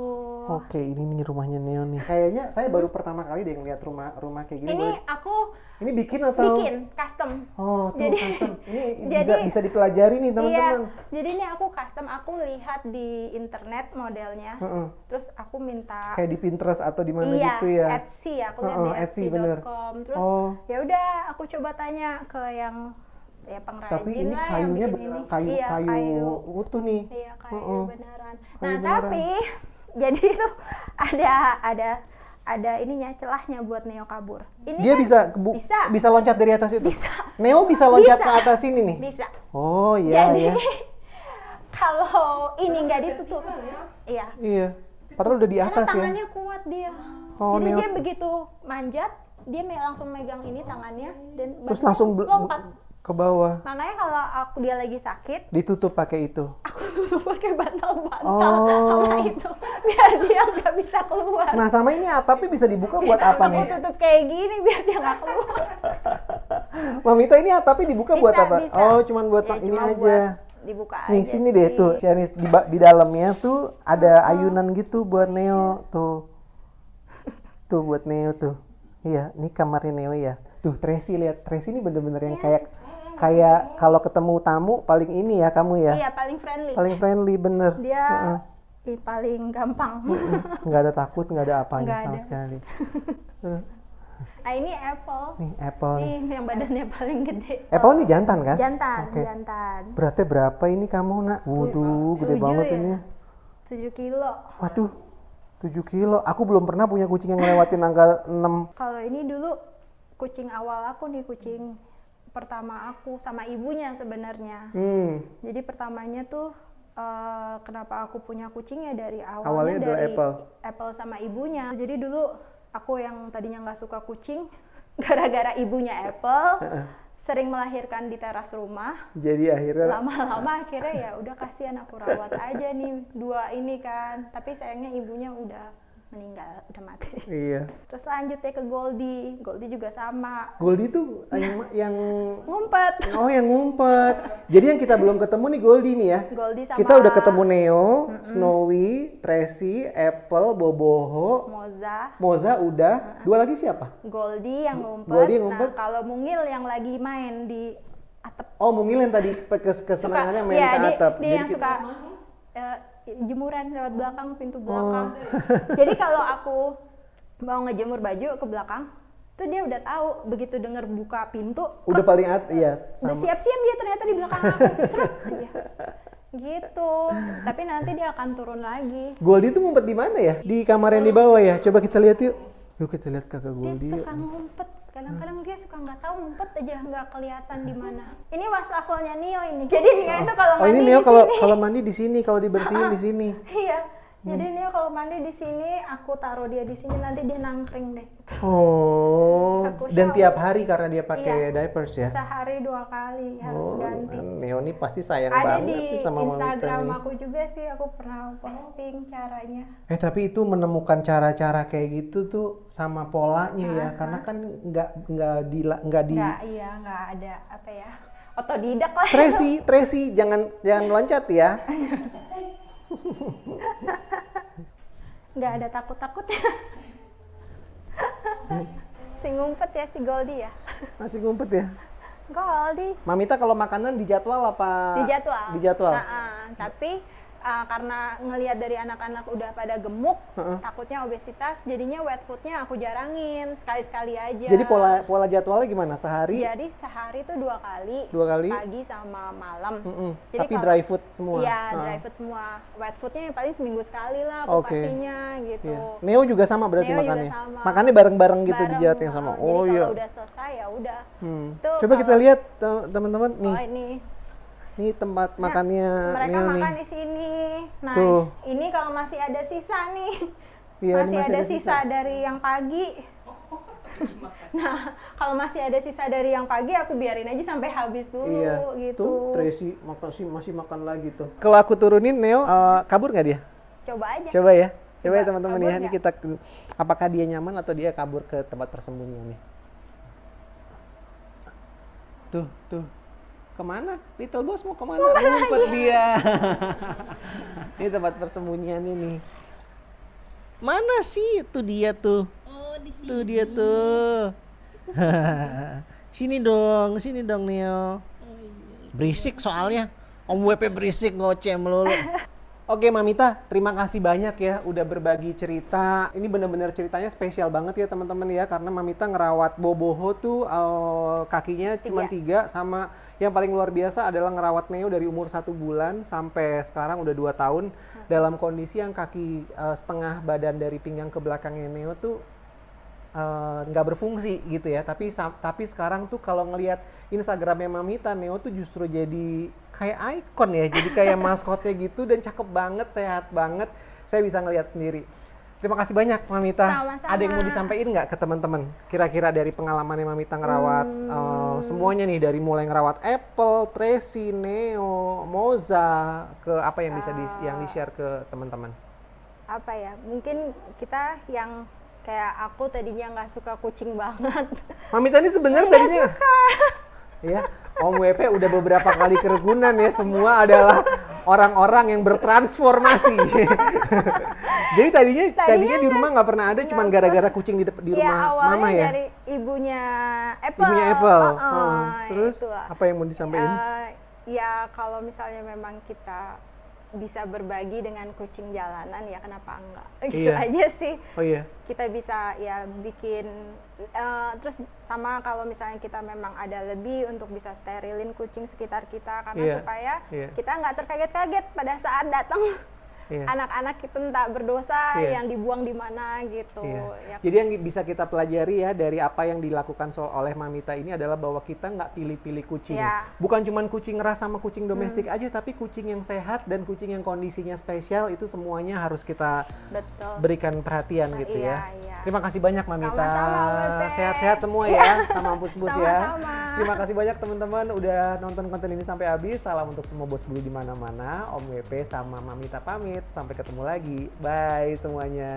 [SPEAKER 1] Oke, ini nih rumahnya Neo nih. Kayaknya saya baru pertama kali deh ngeliat rumah kayak gini.
[SPEAKER 2] Ini aku
[SPEAKER 1] Ini bikin atau?
[SPEAKER 2] bikin custom.
[SPEAKER 1] Oh, tuh
[SPEAKER 2] Jadi-
[SPEAKER 1] custom. Ini
[SPEAKER 2] jadi-
[SPEAKER 1] bisa dipelajari nih
[SPEAKER 2] Iya,
[SPEAKER 1] teman-teman.
[SPEAKER 2] jadi ini aku custom, aku lihat di internet modelnya,
[SPEAKER 1] Heeh.
[SPEAKER 2] terus aku minta
[SPEAKER 1] Kayak di Pinterest atau di mana
[SPEAKER 2] iya,
[SPEAKER 1] gitu ya.
[SPEAKER 2] Etsy, aku lihat di
[SPEAKER 1] Etsy, bener.
[SPEAKER 2] Etsy.com. Terus
[SPEAKER 1] Oh.
[SPEAKER 2] ya udah, aku coba tanya ke yang ya pengrajin
[SPEAKER 1] Tapi ini
[SPEAKER 2] lah yang
[SPEAKER 1] kayunya
[SPEAKER 2] bikin ini.
[SPEAKER 1] kayu,
[SPEAKER 2] Iya,
[SPEAKER 1] kayu utuh nih.
[SPEAKER 2] Iya, kayu
[SPEAKER 1] Heeh.
[SPEAKER 2] beneran.
[SPEAKER 1] Kayu
[SPEAKER 2] Nah,
[SPEAKER 1] beneran.
[SPEAKER 2] tapi jadi itu ada ininya, celahnya buat Neo kabur. Ini
[SPEAKER 1] Dia
[SPEAKER 2] kan
[SPEAKER 1] bisa loncat dari atas itu.
[SPEAKER 2] Bisa.
[SPEAKER 1] Neo bisa loncat
[SPEAKER 2] Bisa.
[SPEAKER 1] ke atas ini nih.
[SPEAKER 2] bisa.
[SPEAKER 1] Oh iya
[SPEAKER 2] Jadi
[SPEAKER 1] ya.
[SPEAKER 2] kalau ini nggak ditutup, iya.
[SPEAKER 1] Iya. Padahal udah di
[SPEAKER 2] Karena
[SPEAKER 1] atas ya.
[SPEAKER 2] tangannya kuat dia.
[SPEAKER 1] Oh,
[SPEAKER 2] Jadi
[SPEAKER 1] Neo.
[SPEAKER 2] dia begitu manjat, dia langsung megang ini tangannya dan
[SPEAKER 1] Terus
[SPEAKER 2] badannya
[SPEAKER 1] langsung
[SPEAKER 2] lompat.
[SPEAKER 1] ke bawah.
[SPEAKER 2] Makanya kalau dia lagi sakit,
[SPEAKER 1] Ditutup pakai itu.
[SPEAKER 2] aku tutup pakai bantal-bantal
[SPEAKER 1] Oh.
[SPEAKER 2] sama itu biar dia nggak bisa keluar.
[SPEAKER 1] Nah, sama ini atapnya bisa dibuka buat apa
[SPEAKER 2] Aku
[SPEAKER 1] nih?
[SPEAKER 2] tutup kayak gini biar dia nggak keluar.
[SPEAKER 1] Mamita, ini atapnya dibuka buat apa?
[SPEAKER 2] Bisa.
[SPEAKER 1] Oh, cuman buat
[SPEAKER 2] Ya,
[SPEAKER 1] ini
[SPEAKER 2] cuma
[SPEAKER 1] aja.
[SPEAKER 2] buat dibuka
[SPEAKER 1] Nih,
[SPEAKER 2] aja
[SPEAKER 1] sini deh
[SPEAKER 2] sih.
[SPEAKER 1] tuh, Cianis di dalamnya tuh ada ayunan gitu buat Neo tuh. Tuh buat Neo tuh. Iya, ini kamarnya Neo ya. Tuh, Tracy lihat. Tracy ini bener-bener yang kayak kalau ketemu tamu paling ini ya kamu ya.
[SPEAKER 2] Iya, paling friendly.
[SPEAKER 1] Paling friendly bener.
[SPEAKER 2] Dia
[SPEAKER 1] Heeh.
[SPEAKER 2] paling gampang.
[SPEAKER 1] Nggak ada takut, nggak ada apanya
[SPEAKER 2] Nggak
[SPEAKER 1] sama
[SPEAKER 2] ada.
[SPEAKER 1] sekali.
[SPEAKER 2] Nah, ini Apple.
[SPEAKER 1] Nih, Apple nih.
[SPEAKER 2] Nih, yang badannya paling gede.
[SPEAKER 1] Apple ini jantan kan?
[SPEAKER 2] Jantan,
[SPEAKER 1] Oke.
[SPEAKER 2] jantan.
[SPEAKER 1] Beratnya berapa ini kamu, Nak? Waduh, gede
[SPEAKER 2] 7
[SPEAKER 1] banget
[SPEAKER 2] ya?
[SPEAKER 1] ini.
[SPEAKER 2] 7 kilo.
[SPEAKER 1] Waduh, 7 kilo. Aku belum pernah punya kucing yang ngelewatin angka 6.
[SPEAKER 2] Kalau ini dulu kucing awal aku nih, kucing pertama aku sama ibunya sebenarnya. Jadi pertamanya tuh kenapa aku punya kucing ya dari
[SPEAKER 1] Awalnya
[SPEAKER 2] awalnya
[SPEAKER 1] adalah
[SPEAKER 2] dari
[SPEAKER 1] Apple.
[SPEAKER 2] Apple sama ibunya. Jadi dulu aku yang tadinya nggak suka kucing, gara-gara ibunya Apple sering melahirkan di teras rumah.
[SPEAKER 1] Jadi akhirnya
[SPEAKER 2] Lama-lama akhirnya ya udah kasihan aku rawat aja nih dua ini kan. Tapi sayangnya ibunya udah meninggal, udah mati.
[SPEAKER 1] iya.
[SPEAKER 2] Terus lanjut ya ke Goldie. Goldie juga sama.
[SPEAKER 1] Goldie tuh yang
[SPEAKER 2] Ngumpet.
[SPEAKER 1] oh yang ngumpet. Jadi yang kita belum ketemu nih Goldie nih ya.
[SPEAKER 2] Goldie sama
[SPEAKER 1] Kita udah ketemu Neo, Snowy, Tracy, Apple, Boboho, Moza udah. Dua lagi siapa?
[SPEAKER 2] Goldie yang ngumpet.
[SPEAKER 1] Goldie yang ngumpet.
[SPEAKER 2] Nah, kalau Mungil yang lagi main di atap.
[SPEAKER 1] Oh, Mungil yang tadi kesenangannya main
[SPEAKER 2] Iya,
[SPEAKER 1] ke atap.
[SPEAKER 2] dia yang
[SPEAKER 1] kita-
[SPEAKER 2] suka jemuran lewat belakang, pintu
[SPEAKER 1] Oh.
[SPEAKER 2] belakang. Jadi kalau aku mau ngejemur baju ke belakang, tuh dia udah tahu. Begitu denger buka pintu,
[SPEAKER 1] udah paling iya
[SPEAKER 2] udah
[SPEAKER 1] sama.
[SPEAKER 2] siap-siap dia ternyata di belakang aku. Seret aja. Gitu. Tapi nanti dia akan turun lagi.
[SPEAKER 1] Goldie tuh ngumpet di mana ya? Di kamar yang di bawah ya. Coba kita lihat yuk. Yuk kita lihat kakak
[SPEAKER 2] Dia
[SPEAKER 1] Goldie.
[SPEAKER 2] suka ngumpet. Kadang-kadang dia suka nggak tahu ngumpet aja, nggak kelihatan di mana. Ini wastafelnya Neo ini. Jadi Neo itu kalau
[SPEAKER 1] Oh,
[SPEAKER 2] mandi
[SPEAKER 1] ini
[SPEAKER 2] di
[SPEAKER 1] Neo
[SPEAKER 2] sini.
[SPEAKER 1] kalau mandi di sini, kalau dibersihin di sini.
[SPEAKER 2] Iya. Jadi Neo kalau mandi di sini, aku taruh dia di sini, nanti dia nangkring deh.
[SPEAKER 1] Oh,
[SPEAKER 2] Aku
[SPEAKER 1] dan
[SPEAKER 2] shower.
[SPEAKER 1] tiap hari karena dia pakai
[SPEAKER 2] Iya.
[SPEAKER 1] diapers ya.
[SPEAKER 2] Sehari 2 kali harus
[SPEAKER 1] Oh,
[SPEAKER 2] ganti.
[SPEAKER 1] Neo ini pasti sayang
[SPEAKER 2] Ada
[SPEAKER 1] banget
[SPEAKER 2] di
[SPEAKER 1] nih sama Mamita
[SPEAKER 2] Instagram
[SPEAKER 1] nih.
[SPEAKER 2] aku juga sih, aku pernah posting caranya.
[SPEAKER 1] Tapi itu menemukan cara-cara kayak gitu tuh sama polanya ya, karena kan nggak di.
[SPEAKER 2] Nggak ada apa ya, otodidak lah.
[SPEAKER 1] Tracy, jangan loncat ya.
[SPEAKER 2] Nggak ada takut-takutnya. Si ngumpet ya, si Goldie ya.
[SPEAKER 1] Masih ngumpet ya.
[SPEAKER 2] Goldie.
[SPEAKER 1] Mamita kalau makanan dijadwal apa?
[SPEAKER 2] Dijadwal.
[SPEAKER 1] Dijadwal.
[SPEAKER 2] Tapi karena ngelihat dari anak-anak udah pada gemuk, takutnya obesitas, jadinya wet foodnya aku jarangin, sekali-sekali aja.
[SPEAKER 1] Jadi pola jadwalnya gimana? Sehari?
[SPEAKER 2] Jadi sehari tuh 2 kali.
[SPEAKER 1] 2 kali?
[SPEAKER 2] Pagi sama malam. Jadi
[SPEAKER 1] Tapi
[SPEAKER 2] kalau-
[SPEAKER 1] dry food semua?
[SPEAKER 2] Iya, dry food semua. Wet foodnya yang paling seminggu sekali lah aku
[SPEAKER 1] Oke.
[SPEAKER 2] kasihnya gitu.
[SPEAKER 1] Iya. Neo juga sama berarti
[SPEAKER 2] Neo juga
[SPEAKER 1] makannya?
[SPEAKER 2] sama.
[SPEAKER 1] Makannya bareng-bareng gitu di
[SPEAKER 2] Bareng,
[SPEAKER 1] jat yang sama?
[SPEAKER 2] jadi
[SPEAKER 1] Oh iya.
[SPEAKER 2] kalau udah selesai ya udah. Tuh,
[SPEAKER 1] Coba kita lihat teman-teman nih.
[SPEAKER 2] Oh ini.
[SPEAKER 1] Nih tempat makannya
[SPEAKER 2] Mereka
[SPEAKER 1] Neo
[SPEAKER 2] makan
[SPEAKER 1] nih.
[SPEAKER 2] di sini. Nah,
[SPEAKER 1] Tuh.
[SPEAKER 2] ini kalau masih ada sisa nih.
[SPEAKER 1] Iya, ini
[SPEAKER 2] masih ada sisa dari yang pagi. Nah, kalau masih ada sisa dari yang pagi, aku biarin aja sampai habis dulu
[SPEAKER 1] Iya.
[SPEAKER 2] gitu.
[SPEAKER 1] Tuh Tracy masih makan lagi tuh. Kalau aku turunin Neo kabur nggak dia?
[SPEAKER 2] Coba aja.
[SPEAKER 1] Coba ya. Coba ya
[SPEAKER 2] Coba,
[SPEAKER 1] teman-teman
[SPEAKER 2] kabur
[SPEAKER 1] ya. Ini
[SPEAKER 2] nggak?
[SPEAKER 1] kita apakah dia nyaman atau dia kabur ke tempat persembunyian nih? Tuh. Kemana? Little Boss mau kemana? Ngumpet dia. Ini tempat persembunyiannya nih. Mana sih? Tuh dia tuh.
[SPEAKER 3] Oh, di sini.
[SPEAKER 1] Tuh dia tuh. Sini dong Neo.
[SPEAKER 3] Oh, iya.
[SPEAKER 1] Berisik soalnya. Om WP berisik ngoceh melulu. Oke Mamita, terima kasih banyak ya udah berbagi cerita. Ini benar-benar ceritanya spesial banget ya teman-teman ya, karena Mamita ngerawat Boboho tuh kakinya cuma 3, sama yang paling luar biasa adalah ngerawat Neo dari umur 1 bulan sampai sekarang udah 2 tahun dalam kondisi yang kaki setengah badan dari pinggang ke belakangnya Neo tuh nggak berfungsi gitu ya. Tapi sekarang tuh kalau ngelihat Instagramnya Mamita, Neo tuh justru jadi kayak ikon ya, jadi kayak maskotnya gitu, dan cakep banget, sehat banget. Saya bisa ngelihat sendiri. Terima kasih banyak Mamita.
[SPEAKER 2] Sama-sama.
[SPEAKER 1] Ada yang mau disampaikan nggak ke teman-teman? Kira-kira dari pengalamannya Mamita ngerawat semuanya nih, dari mulai ngerawat Apple, Tracy, Neo, Moza, ke apa yang bisa yang di-share ke teman-teman?
[SPEAKER 2] Apa ya? Mungkin kita yang kayak aku tadinya nggak suka kucing banget.
[SPEAKER 1] Mamita ini sebenarnya tadinya ya, Om WP udah beberapa kali kerukunan ya, semua adalah orang-orang yang bertransformasi. Jadi tadinya di rumah nggak pernah ada, cuman gara-gara kucing di rumah mama ya.
[SPEAKER 2] Dari ibunya Apple.
[SPEAKER 1] Ibunya Apple. Terus
[SPEAKER 2] itulah.
[SPEAKER 1] apa yang mau disampaikan?
[SPEAKER 2] Ya kalau misalnya memang kita bisa berbagi dengan kucing jalanan, ya kenapa enggak? Gitu aja sih.
[SPEAKER 1] Oh iya.
[SPEAKER 2] Kita bisa ya bikin, terus sama kalau misalnya kita memang ada lebih untuk bisa sterilin kucing sekitar kita, karena supaya kita nggak terkaget-kaget pada saat datang anak-anak kita tak berdosa yang dibuang di mana gitu. Ya.
[SPEAKER 1] Jadi yang bisa kita pelajari ya dari apa yang dilakukan oleh Mamita ini adalah bahwa kita nggak pilih-pilih kucing. Bukan cuma kucing ras sama kucing domestik aja, tapi kucing yang sehat dan kucing yang kondisinya spesial itu semuanya harus kita berikan perhatian gitu ya. Terima kasih banyak Mamita. Sehat-sehat semua ya, sama bos-bos ya. Terima kasih banyak teman-teman udah nonton konten ini sampai habis. Salam untuk semua bos bulu di mana-mana. Om WP sama Mamita pamit. Sampai ketemu lagi. Bye semuanya.